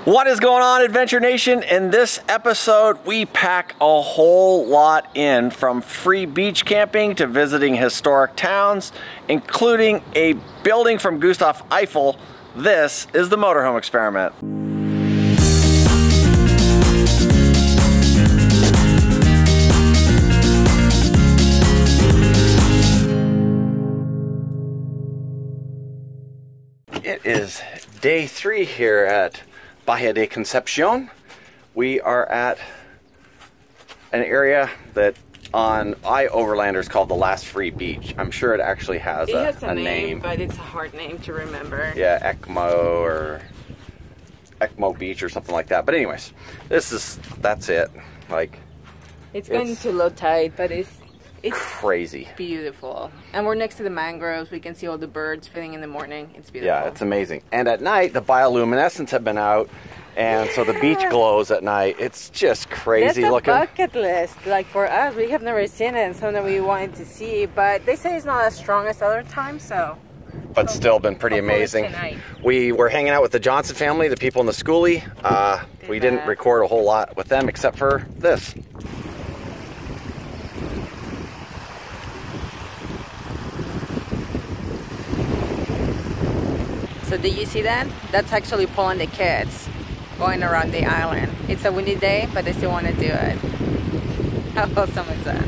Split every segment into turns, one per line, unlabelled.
What is going on, Adventure Nation? In this episode, we pack a whole lot in, from free beach camping to visiting historic towns, including a building from Gustav Eiffel. This is the Motorhome Experiment. It is day 3 here at Bahia Concepcion. We are at an area that on iOverlander is called the last free beach. I'm sure it actually has a name,
but it's a hard name to remember.
Yeah, ECMO or ECMO Beach or something like that. But anyways, that's it. Like,
it's going to low tide, but it's
crazy
beautiful. And we're next to the mangroves. We can see all the birds feeding in the morning. It's beautiful.
Yeah, it's amazing. And at night, the bioluminescents have been out, and so the beach glows at night. It's just crazy looking.
That's a bucket list. Like, for us, we have never seen it, and something we wanted to see, but they say it's not as strong as other times, so.
But still been pretty amazing.
Tonight.
We were hanging out with the Johnson family, the people in the schoolie. We didn't record a whole lot with them except for this.
So did you see that? That's actually pulling the kids going around the island. It's a windy day, but they still want to do it. How awesome is that?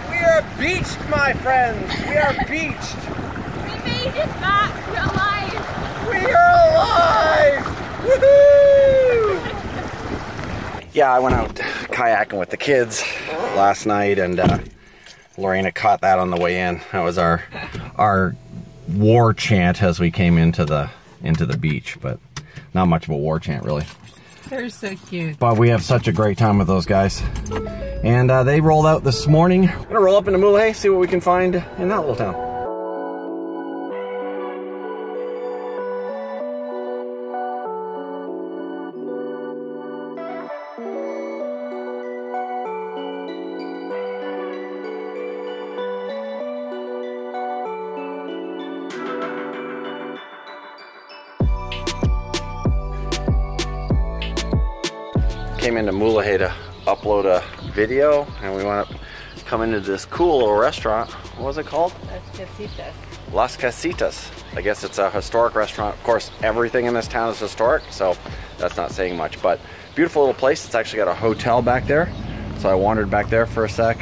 We are beached, my friends. We are beached.
We made it back. We're alive.
We are alive. Woohoo! Yeah, I went out kayaking with the kids last night, and Lorena caught that on the way in. That was our war chant as we came into the beach, but not much of a war chant really.
They're so cute. But
we have such a great time with those guys. And they rolled out this morning. We're gonna roll up into Mulege, see what we can find in that little town. Came into Mulege to upload a video, and we want to come into this cool little restaurant. What was it called? Las Casitas. I guess it's a historic restaurant. Of course, everything in this town is historic, so that's not saying much, but beautiful little place. It's actually got a hotel back there, so I wandered back there for a sec,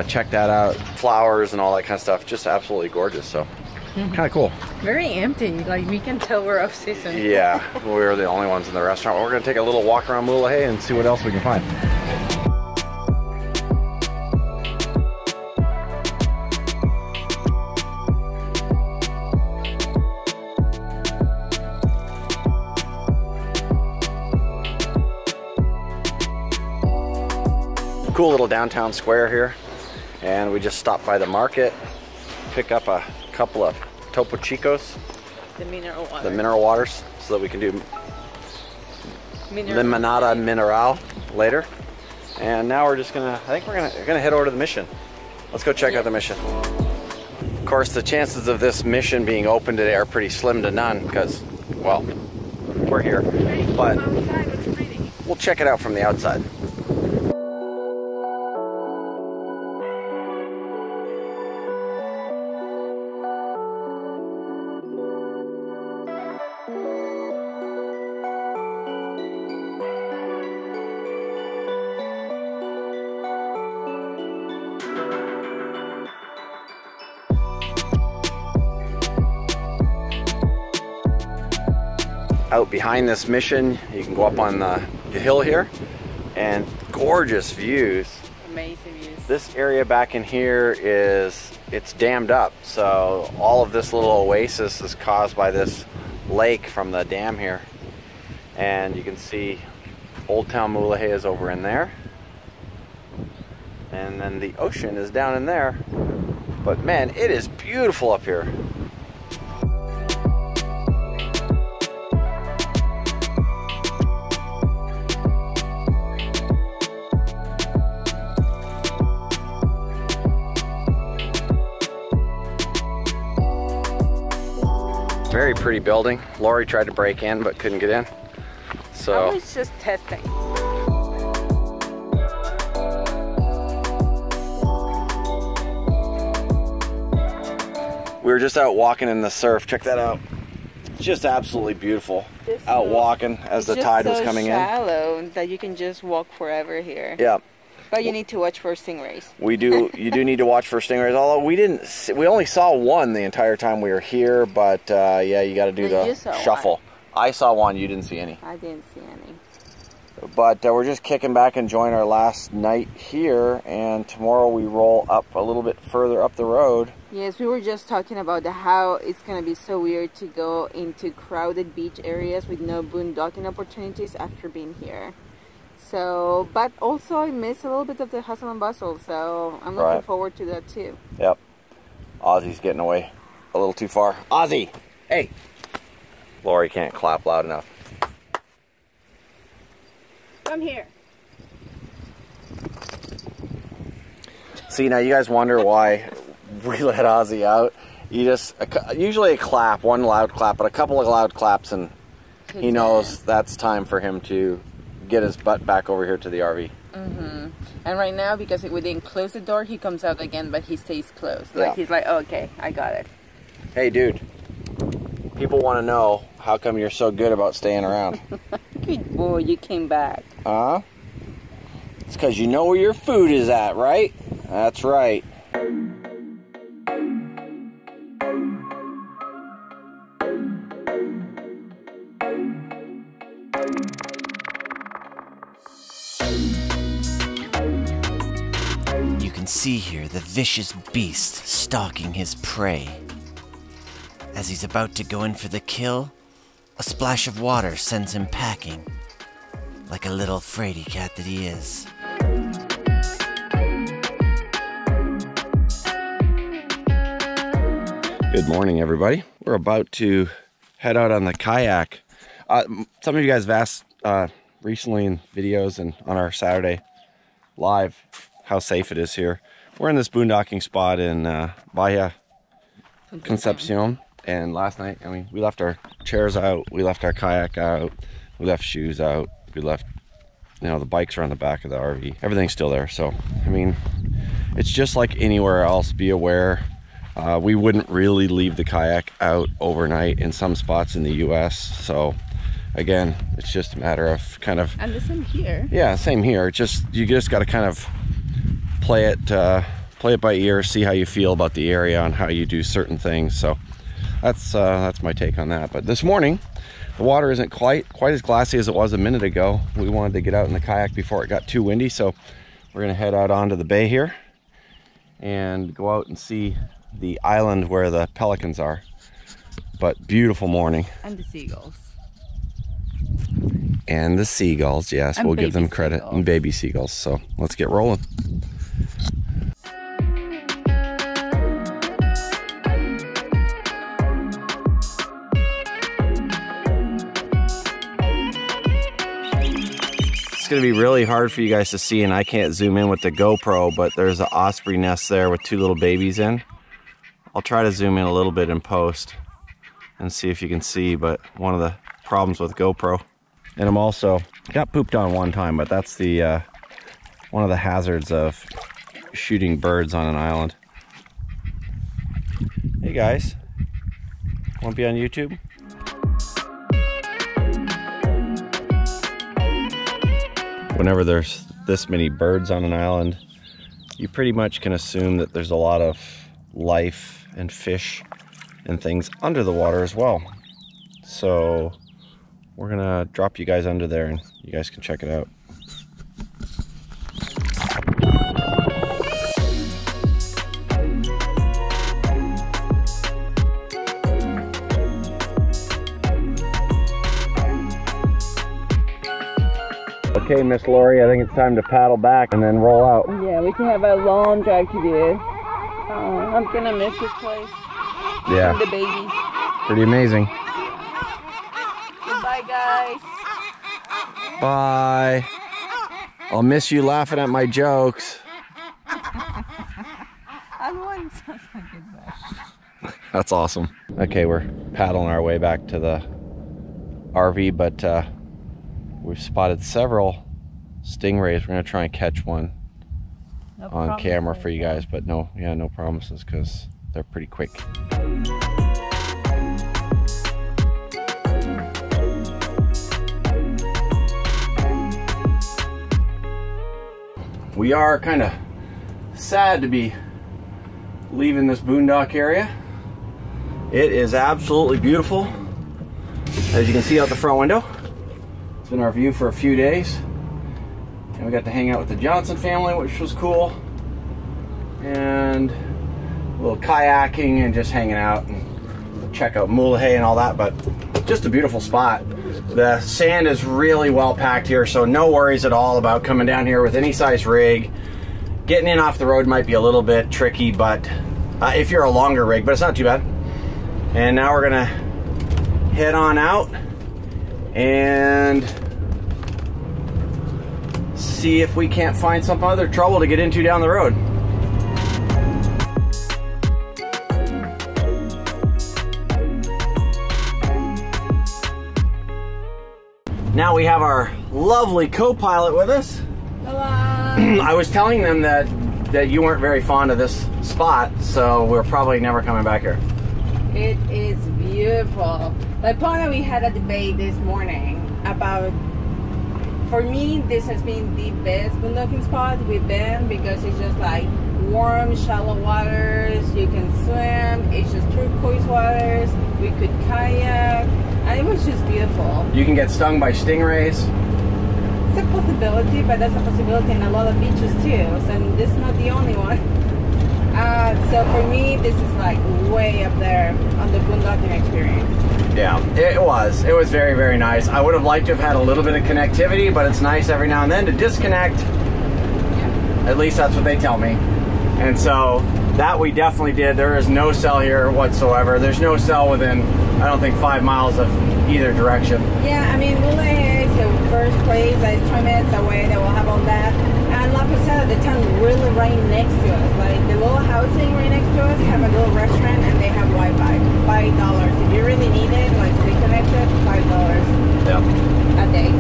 checked that out. Flowers and all that kind of stuff, just absolutely gorgeous. So kind of cool.
Very empty, like we can tell we're off season.
Yeah, we're the only ones in the restaurant. We're gonna take a little walk around Mulege and see what else we can find. Cool little downtown square here, and we just stopped by the market, pick up a couple of Topo Chicos,
the
mineral waters, so that we can do limonada mineral later. And now we're just gonna, I think we're gonna head over to the mission. Let's go check out the mission. Of course, the chances of this mission being open today are pretty slim to none because, well, we're here, but we'll check it out from the outside. Out behind this mission, you can go up on the hill here, and gorgeous views.
Amazing views.
This area back in here it's dammed up, so all of this little oasis is caused by this lake from the dam here. And you can see Old Town Mulege is over in there, and then the ocean is down in there. But man, it is beautiful up here. Very pretty building. Lori tried to break in but couldn't get in. So
I was just testing.
We were just out walking in the surf. Check that out. It's just absolutely beautiful. Out walking as the tide was coming in.
It's so shallow that you can just walk forever here.
Yeah.
But you need to watch for stingrays.
We do. You do need to watch for stingrays. Although we only saw one the entire time we were here. But yeah, you got to do the shuffle. One. I saw one. You didn't see any.
I didn't see any.
But we're just kicking back, enjoying our last night here, and tomorrow we roll up a little bit further up the road.
Yes, we were just talking about how it's going to be so weird to go into crowded beach areas with no boondocking opportunities after being here. So, but also I miss a little bit of the hustle and bustle, so I'm looking forward to that too. Yep.
Ozzy's getting away a little too far. Ozzy! Hey! Lori can't clap loud enough.
Come here.
See, now you guys wonder why we let Ozzy out. You just, usually a clap, one loud clap, but a couple of loud claps and he knows that's time for him to get his butt back over here to the RV.
Mm-hmm. And right now, because we didn't close the door, he comes out again, but he stays closed. Like he's like, oh, okay, I got it.
Hey, dude. People want to know how come you're so good about staying around.
Good boy, you came back.
It's because you know where your food is at, right? That's right.
You can see here the vicious beast stalking his prey. As he's about to go in for the kill, a splash of water sends him packing, like a little fraidy cat that he is.
Good morning, everybody. We're about to head out on the kayak. Some of you guys have asked recently in videos and on our Saturday live how safe it is here. We're in this boondocking spot in Bahia Concepcion. And last night, I mean, we left our chairs out, we left our kayak out, we left shoes out, we left, you know, the bikes are on the back of the RV. Everything's still there. So, I mean, it's just like anywhere else. Be aware. We wouldn't really leave the kayak out overnight in some spots in the US. So, again, it's just a matter of kind of...
And the same here.
Yeah, same here. You just got to kind of play it by ear, see how you feel about the area and how you do certain things. So, that's my take on that. But this morning the water isn't quite as glassy as it was a minute ago. We wanted to get out in the kayak before it got too windy, so we're gonna head out onto the bay here and go out and see the island where the pelicans are. But beautiful morning.
And the seagulls.
And the seagulls, yes, and we'll give them credit. And baby seagulls. So let's get rolling. It's going to be really hard for you guys to see, and I can't zoom in with the GoPro, but there's an osprey nest there with 2 little babies in. I'll try to zoom in a little bit in post and see if you can see, but one of the problems with GoPro. And I'm also got pooped on one time, but that's the one of the hazards of shooting birds on an island. Hey guys, want to be on YouTube? Whenever there's this many birds on an island, you pretty much can assume that there's a lot of life and fish and things under the water as well. So we're gonna drop you guys under there and you guys can check it out. Okay, Miss Lori, I think it's time to paddle back and then roll out.
Yeah, we can have a long drive to do. I'm gonna miss this place.
Yeah.
And the babies.
Pretty amazing.
Goodbye, guys.
Bye. I'll miss you laughing at my jokes. That's awesome. Okay, we're paddling our way back to the RV, but we've spotted several stingrays. We're gonna try and catch one on camera for you guys, but no promises because they're pretty quick. We are kind of sad to be leaving this boondock area. It is absolutely beautiful, as you can see out the front window. It's been our view for a few days, and we got to hang out with the Johnson family, which was cool, and a little kayaking and just hanging out and check out Mulege and all that. But just a beautiful spot. The sand is really well packed here, so no worries at all about coming down here with any size rig. Getting in off the road might be a little bit tricky, but if you're a longer rig, but it's not too bad. And now we're gonna head on out and see if we can't find some other trouble to get into down the road. Now we have our lovely co-pilot with us.
Hello.
I was telling them that you weren't very fond of this spot, so we're probably never coming back here.
It is beautiful. Like Paula, we had a debate this morning about, for me, this has been the best boondocking spot we've been because it's just like warm, shallow waters. You can swim. It's just turquoise waters. We could kayak, and it was just beautiful. You
can get stung by stingrays.
It's a possibility, but that's a possibility in a lot of beaches too. So this is not the only one. So for me, this is like way up there on the boondocking experience.
Yeah, it was. It was very, very nice. I would have liked to have had a little bit of connectivity, but it's nice every now and then to disconnect. Yeah. At least that's what they tell me. And so that we definitely did. There is no cell here whatsoever. There's no cell within, I don't think, 5 miles of either direction.
Yeah, I mean, Mulege is the first place that is 20 minutes away that will have all that. And like I said, the town really right next to us. Like the little housing right next to us have a little restaurant and they have Wi-Fi. $5. If you really need it, like stay connected, $5.
Yeah.
A day.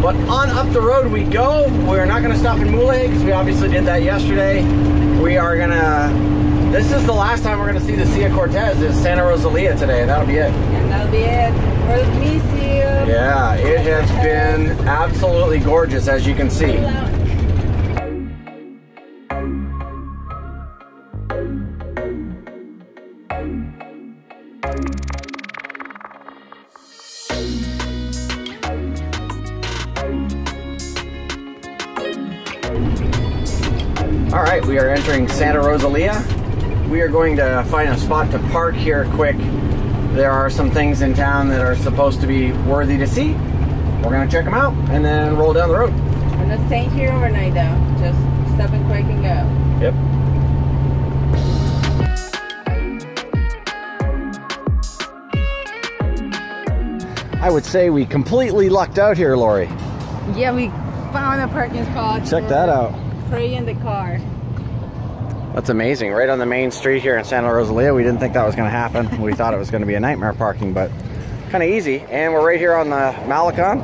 But on up the road we go. We're not going to stop in Mulege because we obviously did that yesterday. We are going to, this is the last time we're going to see the Sea of Cortez is Santa Rosalia today. That'll be it.
And that'll be it. We'll miss you.
Yeah, it has been absolutely gorgeous, as you can see. All right, we are entering Santa Rosalia. We are going to find a spot to park here quick. There are some things in town that are supposed to be worthy to see. We're gonna check them out and then roll down the road.
We're not staying here overnight though. Just stop and quick and go.
Yep. I would say we completely lucked out here, Lori.
Yeah, we found a parking spot.
Check that out.
Free in the car.
That's amazing. Right on the main street here in Santa Rosalia. We didn't think that was going to happen. We thought it was going to be a nightmare parking, but kind of easy. And we're right here on the Malecon.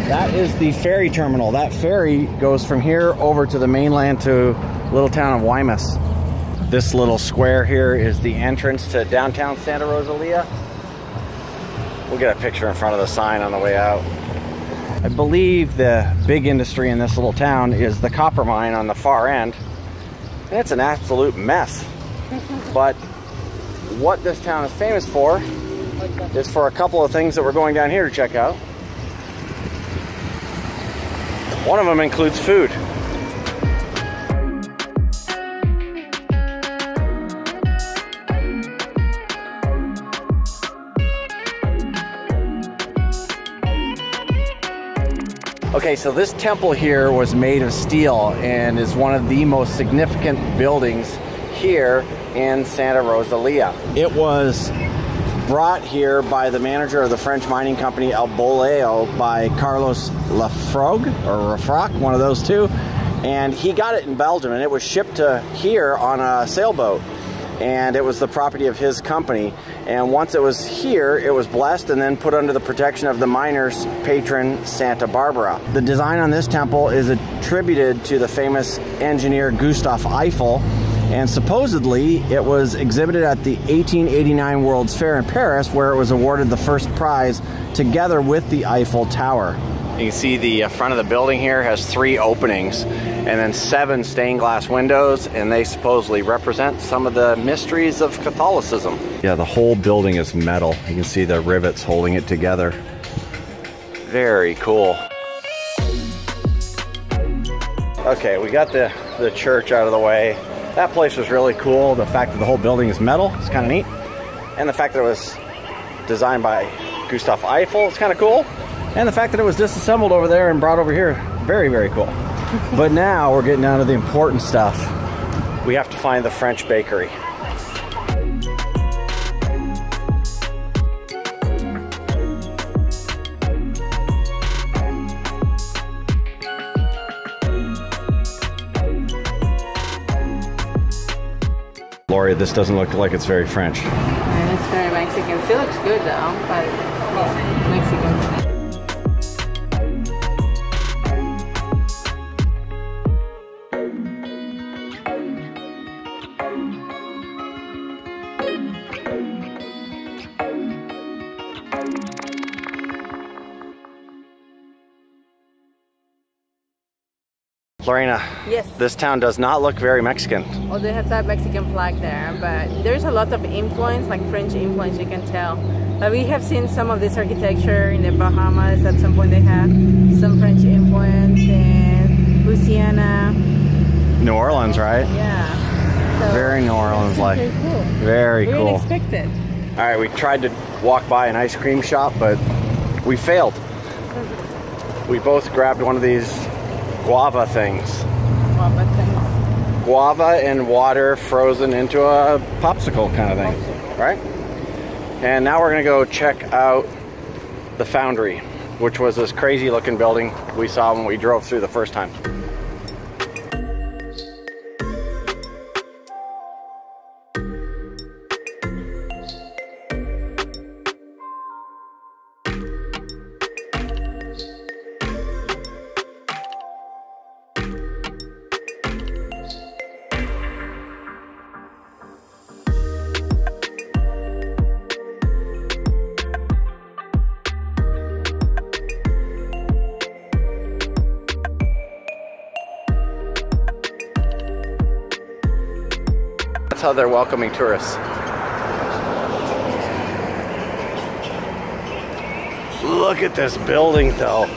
That is the ferry terminal. That ferry goes from here over to the mainland to little town of Guaymas. This little square here is the entrance to downtown Santa Rosalia. We'll get a picture in front of the sign on the way out. I believe the big industry in this little town is the copper mine on the far end. And it's an absolute mess. But what this town is famous for is for a couple of things that we're going down here to check out. One of them includes food. Okay, so this temple here was made of steel and is one of the most significant buildings here in Santa Rosalia. It was brought here by the manager of the French mining company El Boleo by Carlos Lafrogue, or Rafroc, one of those two. And he got it in Belgium, and it was shipped to here on a sailboat. And it was the property of his company. And once it was here, it was blessed and then put under the protection of the miners' patron, Santa Barbara. The design on this temple is attributed to the famous engineer Gustav Eiffel, and supposedly it was exhibited at the 1889 World's Fair in Paris, where it was awarded the first prize together with the Eiffel Tower. You can see the front of the building here has 3 openings and then 7 stained glass windows, and they supposedly represent some of the mysteries of Catholicism. Yeah, the whole building is metal. You can see the rivets holding it together. Very cool. Okay, we got the church out of the way. That place was really cool. The fact that the whole building is metal is kind of neat. And the fact that it was designed by Gustav Eiffel is kind of cool. And the fact that it was disassembled over there and brought over here, very, very cool. But now we're getting down to the important stuff. We have to find the French bakery. Lori, this doesn't look like it's very French.
And it's very Mexican. Still looks good though, but yeah, Mexican.
Lorena,
yes.
This town does not look very Mexican.
Oh, they have that Mexican flag there, but there's a lot of influence, like French influence, you can tell. But we have seen some of this architecture in the Bahamas. At some point they have some French influence in Louisiana.
New Orleans, right?
Yeah. So,
very New Orleans-like.
Very cool.
Very cool.
Unexpected.
All right, we tried to walk by an ice cream shop, but we failed. We both grabbed one of these guava things.
Guava things.
Guava and water frozen into a popsicle kind of thing, right? And now we're gonna go check out the foundry, which was this crazy looking building we saw when we drove through the first time. How they're welcoming tourists. Look at this building though.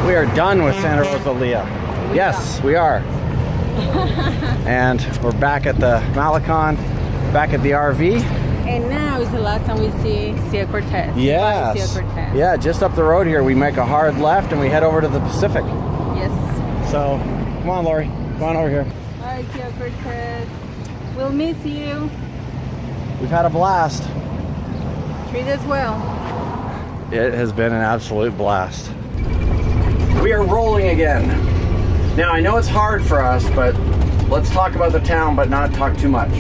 We are done with Santa Rosalia. Yes, we are. And we're back at the Malecon, back at the RV.
And now is the last time we see Cia Cortez.
Yes.
Cia Cortez.
Yeah, just up the road here, we make a hard left and we head over to the Pacific.
Yes.
So, come on, Lori. Come on over here.
All right, Cia Cortez. We'll miss you.
We've had a blast.
Treat us well.
It has been an absolute blast. We are rolling again. Now, I know it's hard for us, but let's talk about the town, but not talk too much.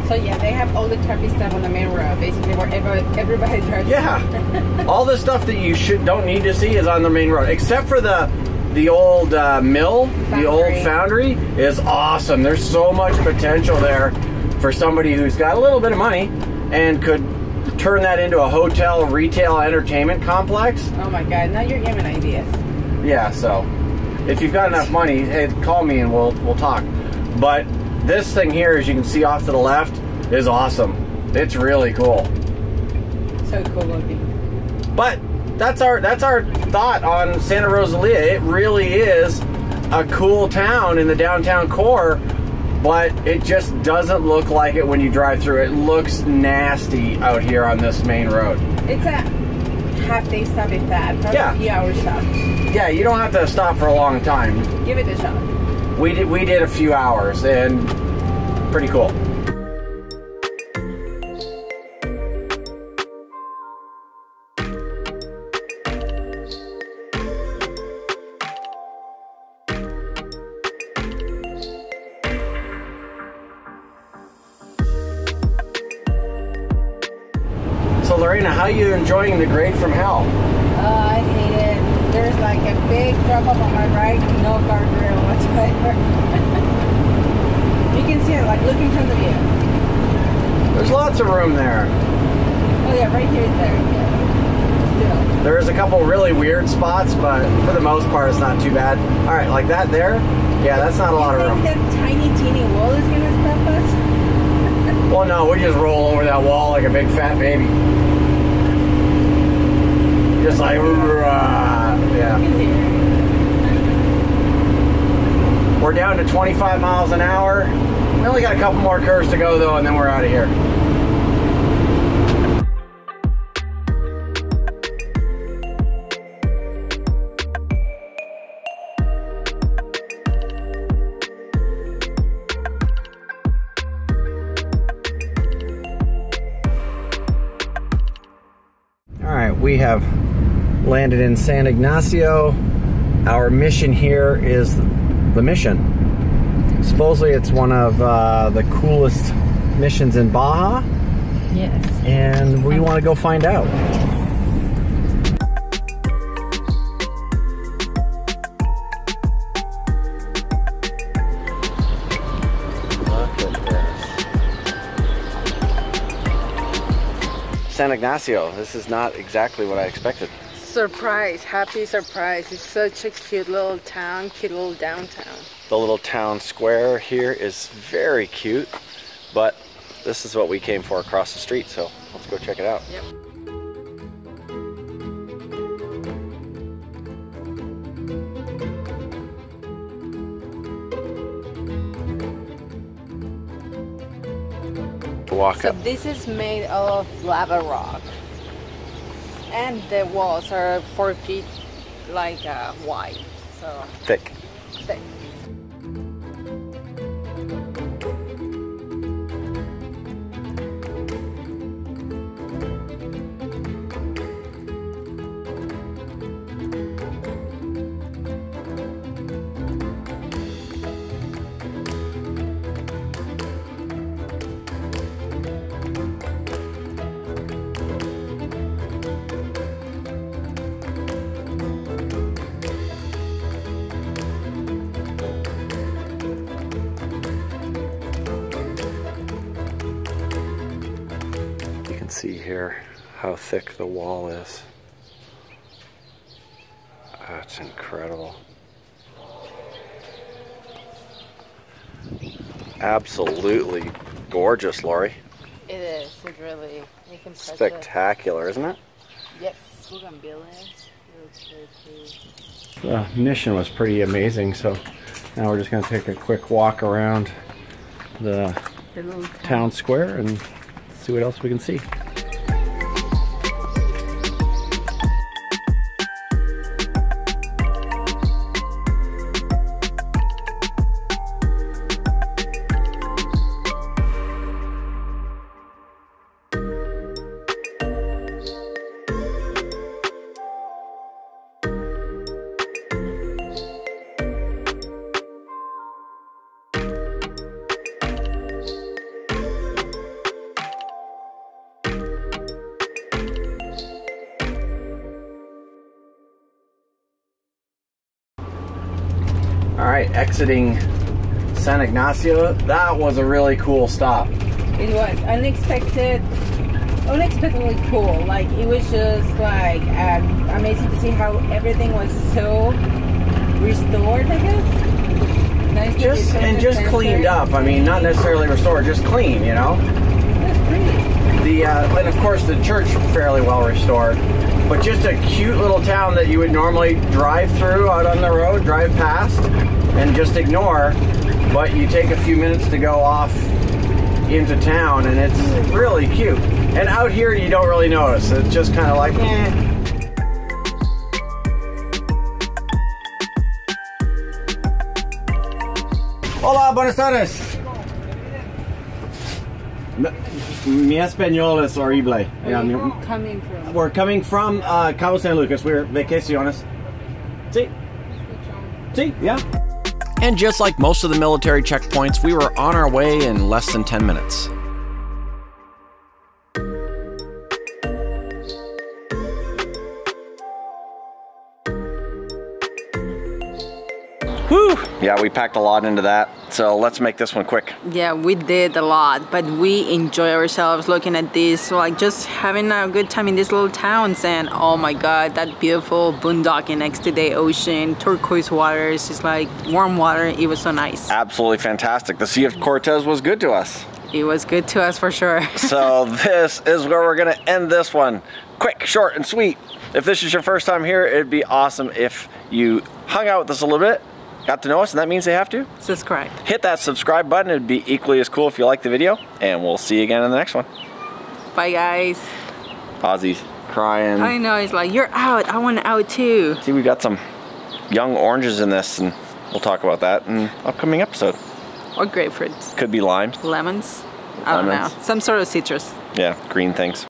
So yeah, they have all the crappy stuff on the main road, basically where everybody drives.
Yeah, all the stuff that you don't need to see is on the main road, except for the old mill, the old foundry is awesome. There's so much potential there for somebody who's got a little bit of money and could turn that into a hotel, retail, entertainment complex.
Oh my God, now you're giving ideas.
Yeah, so if you've got enough money, hey, call me and we'll talk. But this thing here, as you can see off to the left, is awesome. It's really cool.
So cool looking.
But that's our thought on Santa Rosalia. It really is a cool town in the downtown core, but it just doesn't look like it when you drive through. It looks nasty out here on this main road.
It's a half-day stop if that, probably a few hours stop.
Yeah, you don't have to stop for a long time.
Give it a shot.
We did a few hours, and pretty cool. So Lorena, how are you enjoying the grade from hell?
I hate it. There's like a big drop up on my right, no guardrail whatsoever. You can see it, like looking from the view.
There's lots of room there.
Oh yeah, right here, there. Yeah. Still.
There's a couple really weird spots, but for the most part, it's not too bad. All right, like that there. Yeah, that's not a lot of room.
That tiny, teeny wall is gonna stop us.
Well, no, we just roll over that wall like a big fat baby. Just like, yeah. We're down to 25 miles an hour. We only got a couple more curves to go though, and then we're out of here. All right, we have landed in San Ignacio. Our mission here is the mission. Supposedly it's one of the coolest missions in Baja.
Yes.
And we want to go find out. Look at this. San Ignacio. This is not exactly what I expected.
Surprise, happy surprise. It's such a cute little town, cute little downtown.
The little town square here is very cute, but this is what we came for across the street, so let's go check it out.
Yep.
Walk up.
So this is made of lava rock. And the walls are 4 feet like wide, so
Thick.
thick.
See here how thick the wall is. That's incredible. Absolutely gorgeous, Lori.
It is. It really impressive.
Spectacular, isn't it?
Yes.
The mission was pretty amazing, so now we're just going to take a quick walk around the
little
town square and see what else we can see. All right, exiting San Ignacio. That was a really cool stop.
It was unexpected. unexpectedly cool. Like, it was just like amazing to see how everything was so restored, I guess. Nice
just cleaned up. I mean, not necessarily restored, just clean, you know.
That's pretty.
And of course the church fairly well restored, but just a cute little town that you would normally drive through out on the road, drive past, and just ignore. But you take a few minutes to go off into town, and it's really cute. And out here you don't really notice. It's just kind of like, eh. Hola, buenas tardes. Mi español es horrible. We're coming from Cabo San Lucas. We're vacaciones. Sí. Sí, yeah. And just like most of the military checkpoints, we were on our way in less than 10 minutes. Whew. Yeah, we packed a lot into that, so let's make this one quick.
Yeah, we did a lot, but we enjoy ourselves looking at this, like just having a good time in these little towns. And oh my god, that beautiful boondocking next to the ocean, turquoise waters, it's like warm water. It was so nice.
Absolutely fantastic. The Sea of Cortez was good to us.
It was good to us for sure.
So this is where we're gonna end this one. Quick, short, and sweet. If this is your first time here, it'd be awesome if you hung out with us a little bit, got to know us, and that means they have to
subscribe.
Hit that subscribe button. It'd be equally as cool if you like the video, and we'll see you again in the next one.
Bye guys.
Ozzy's crying.
I know, he's like, you're out, I want out too.
See, we got some young oranges in this, and we'll talk about that in an upcoming episode.
Or grapefruits.
Could be limes.
Lemons. I don't know. Some sort of citrus.
Yeah, green things.